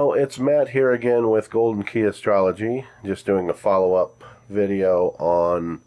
Oh, it's Matt here again with Golden Key Astrology, just doing a follow-up video on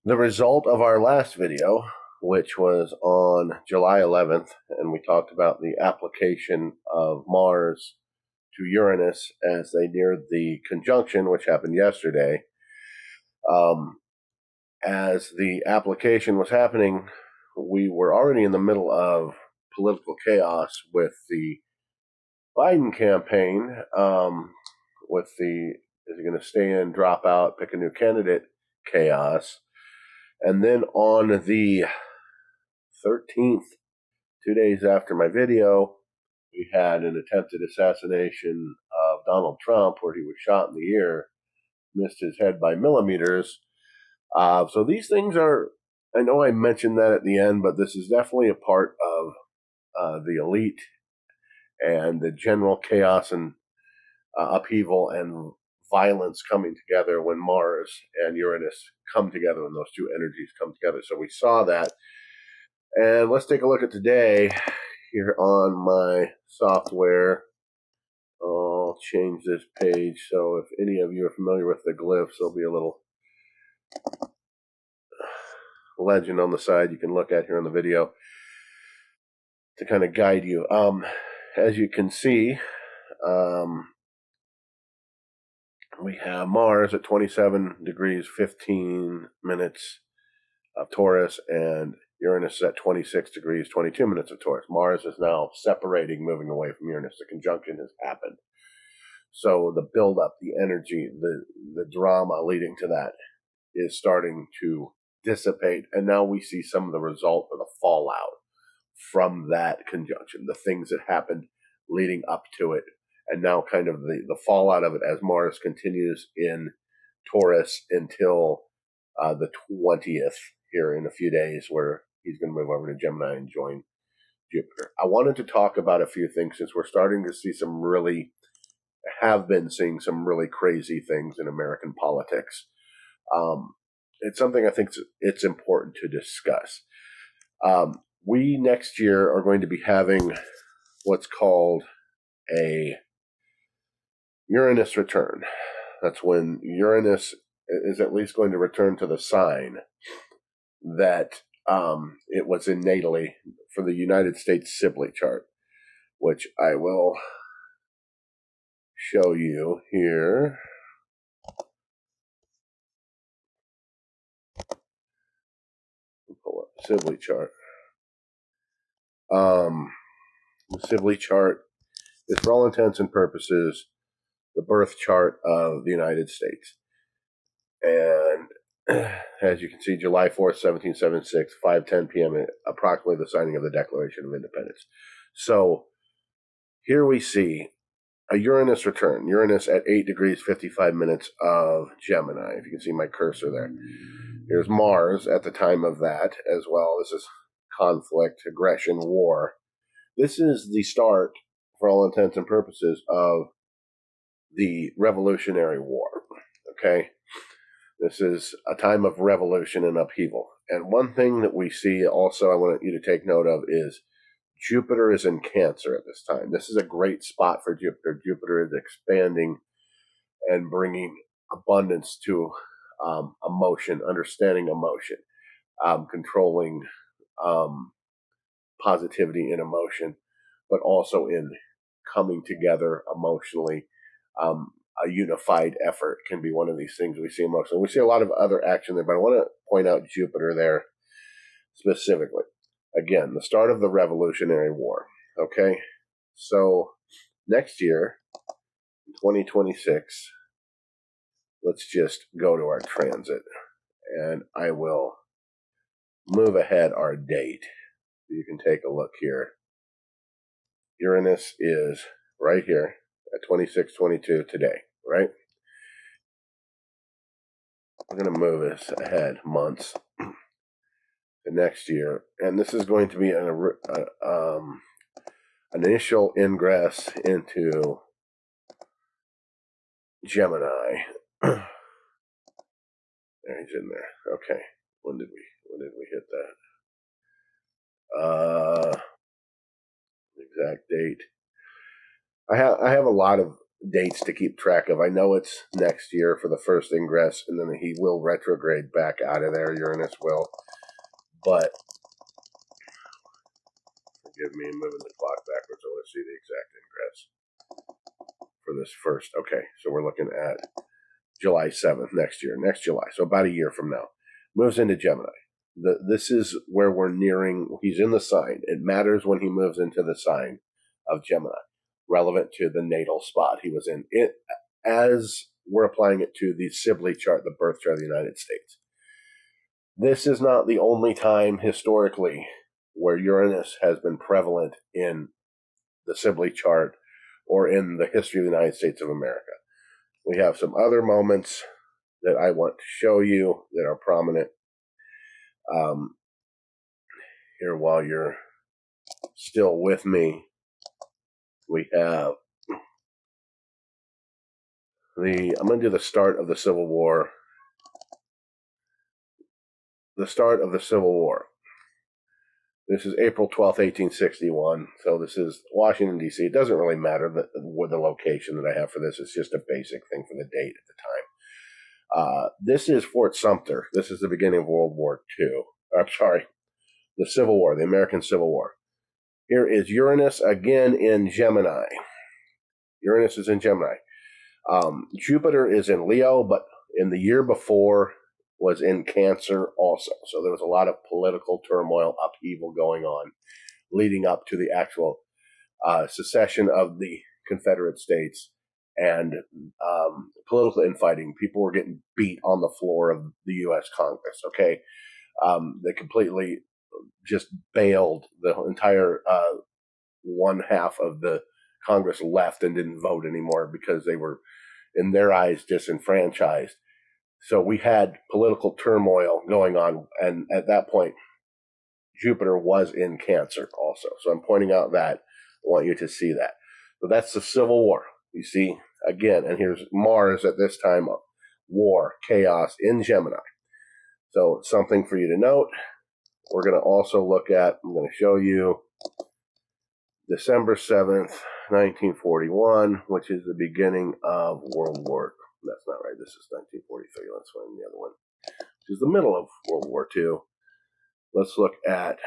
the result of our last video, which was on July 11th, and we talked about the application of Mars to Uranus as they neared the conjunction, which happened yesterday. As the application was happening, we were already in the middle of political chaos with the Biden campaign, with the is he going to stay in, drop out, pick a new candidate chaos. And then on the 13th, 2 days after my video, we had an attempted assassination of Donald Trump where he was shot in the ear, missed his head by millimeters. So these things are, I know I mentioned that at the end, but this is definitely a part of the elite and the general chaos and upheaval and violence coming together when Mars and Uranus come together, when those two energies come together. So we saw that. And let's take a look at today here on my software. I'll change this page so if any of you are familiar with the glyphs, there'll be a little legend on the side you can look at here on the video to kind of guide you. As you can see, we have Mars at 27 degrees 15 minutes of Taurus and Uranus at 26 degrees 22 minutes of Taurus. Mars is now separating, moving away from Uranus. The conjunction has happened. So the buildup, the energy, the drama leading to that is starting to dissipate. And now we see some of the result or the fallout from that conjunction, the things that happened leading up to it, and now kind of the fallout of it as Mars continues in Taurus until the 20th here in a few days, where he's going to move over to Gemini and join Jupiter. I wanted to talk about a few things since we're starting to see have been seeing some really crazy things in American politics. It's something I think it's important to discuss. We next year are going to be having what's called a Uranus return. That's when Uranus is at least going to return to the sign that it was in natally for the United States Sibley chart, which I will show you here. Pull up the Sibley chart. The Sibley chart is, for all intents and purposes, the birth chart of the United States. And as you can see, July 4th, 1776, 5:10 p.m., approximately the signing of the Declaration of Independence. So here we see a Uranus return. Uranus at 8 degrees 55 minutes of Gemini. If you can see my cursor there. Here's Mars at the time of that as well. This is conflict, aggression, war. This is the start, for all intents and purposes, of the Revolutionary War. Okay? This is a time of revolution and upheaval. And one thing that we see also I want you to take note of is Jupiter is in Cancer at this time. This is a great spot for Jupiter. Jupiter is expanding and bringing abundance to emotion, understanding emotion, controlling positivity in emotion, but also in coming together emotionally. A unified effort can be one of these things we see emotionally. We see a lot of other action there, but I want to point out Jupiter there specifically. Again, the start of the Revolutionary War. Okay, so next year, 2026, let's just go to our transit, and I will move ahead our date. You can take a look here. Uranus is right here at 2622 today, right? We're going to move this ahead months to next year, and this is going to be an initial ingress into Gemini. There, he's in there. Okay, when did we hit that? Exact date. I have a lot of dates to keep track of. I know it's next year for the first ingress, and then he will retrograde back out of there. Uranus will, but forgive me, moving the clock backwards. I want to see the exact ingress for this first. Okay, so we're looking at July 7th next year, next July, so about a year from now. Moves into Gemini. This is where we're nearing. He's in the sign. It matters when he moves into the sign of Gemini, relevant to the natal spot he was in. It as we're applying it to the Sibley chart, the birth chart of the United States. This is not the only time historically where Uranus has been prevalent in the Sibley chart or in the history of the United States of America. We have some other moments that I want to show you that are prominent here while you're still with me. We have I'm going to do the start of the Civil War. The start of the Civil War. This is April 12th, 1861. So this is Washington, D.C. It doesn't really matter the location that I have for this. It's just a basic thing for the date at the time. This is Fort Sumter. This is the beginning of World War II. I'm sorry, the Civil War, the American Civil War. Here is Uranus again in Gemini. Uranus is in Gemini. Jupiter is in Leo, but in the year before was in Cancer also. So there was a lot of political turmoil, upheaval going on leading up to the actual secession of the Confederate States and political infighting. People were getting beat on the floor of the U.S. Congress, okay? They completely just bailed. The entire one half of the Congress left and didn't vote anymore because they were, in their eyes, disenfranchised. So we had political turmoil going on, and at that point, Jupiter was in Cancer also. So I'm pointing out that. I want you to see that. So that's the Civil War. You see, again, and here's Mars at this time of war, chaos in Gemini. So something for you to note. We're going to also look at, I'm going to show you December 7th, 1941, which is the beginning of World War. That's not right. This is 1943. Let's find the other one. Which is the middle of World War II. Let's look at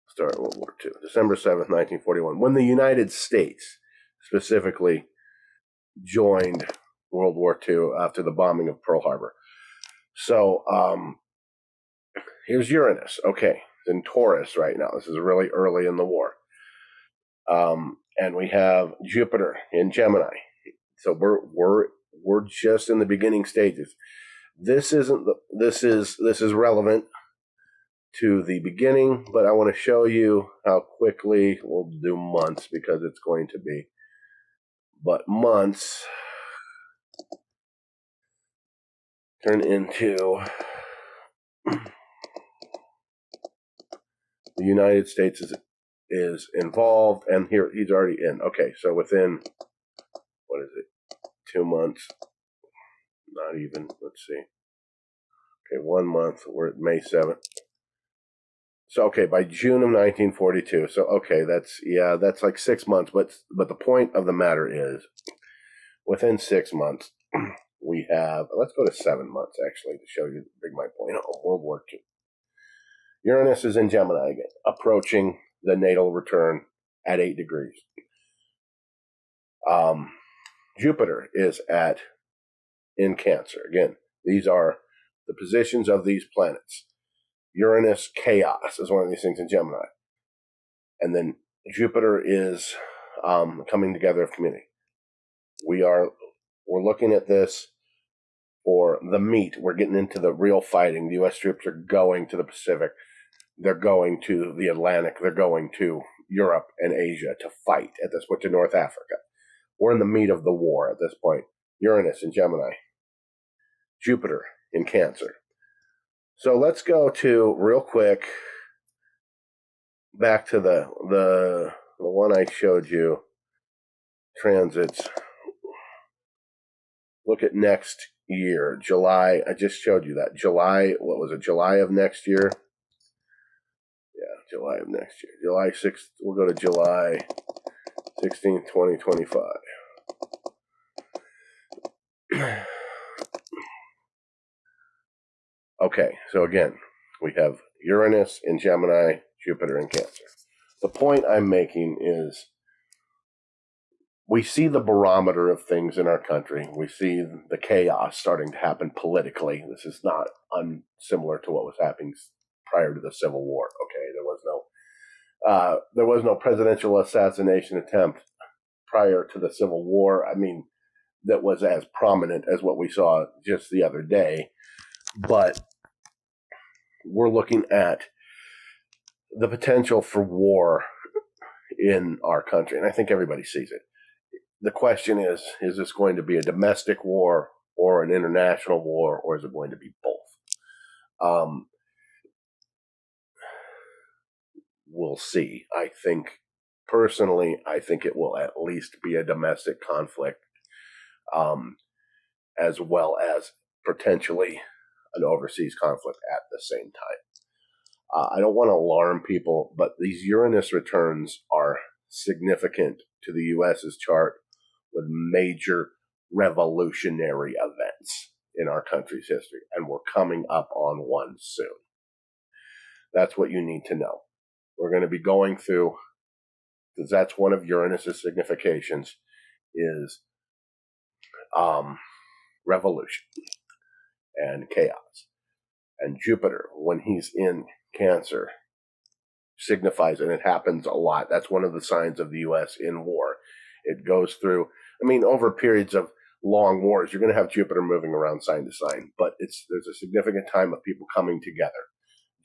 start of World War II. December 7th, 1941. When the United States specifically joined World War II after the bombing of Pearl Harbor. So here's Uranus. Okay, it's in Taurus right now. This is really early in the war. And we have Jupiter in Gemini. So we're just in the beginning stages. This is relevant to the beginning, but I want to show you how quickly we'll do months because it's going to be. But months turn into the United States is involved, and here he's already in. Okay, so within, what is it, 2 months? Not even, let's see. Okay, 1 month, we're at May 7th. So, okay, by June of 1942. So, okay, that's like 6 months. But the point of the matter is, within 6 months, we have, let's go to 7 months, actually, to show you my point on World War II. Uranus is in Gemini again, approaching the natal return at 8 degrees. Jupiter is in Cancer. Again, these are the positions of these planets. Uranus, chaos, is one of these things in Gemini. And then Jupiter is coming together of community. We're looking at this for the meat. We're getting into the real fighting. The U.S. troops are going to the Pacific. They're going to the Atlantic. They're going to Europe and Asia to fight at this point, to North Africa. We're in the meat of the war at this point. Uranus in Gemini. Jupiter in Cancer. So let's go to, real quick, back to the one I showed you, transits. Look at next year, July. I just showed you that. July, what was it, July of next year? Yeah, July of next year. July 6th, we'll go to July 16th, 2025. Okay, so again, we have Uranus in Gemini, Jupiter in Cancer. The point I'm making is we see the barometer of things in our country. We see the chaos starting to happen politically. This is not unsimilar to what was happening prior to the Civil War. Okay, there was no presidential assassination attempt prior to the Civil War. I mean, that was as prominent as what we saw just the other day. But we're looking at the potential for war in our country, and I think everybody sees it. The question is this going to be a domestic war or an international war, or is it going to be both? We'll see. Personally, I think it will at least be a domestic conflict, as well as potentially an overseas conflict at the same time. I don't want to alarm people, but these Uranus returns are significant to the U.S.'s chart with major revolutionary events in our country's history, and we're coming up on one soon. That's what you need to know. We're going to be going through, because that's one of Uranus's significations, is revolution and chaos. And Jupiter, when he's in Cancer, signifies, and it happens a lot. That's one of the signs of the U.S. in war. It goes through, over periods of long wars, you're going to have Jupiter moving around sign to sign, but there's a significant time of people coming together.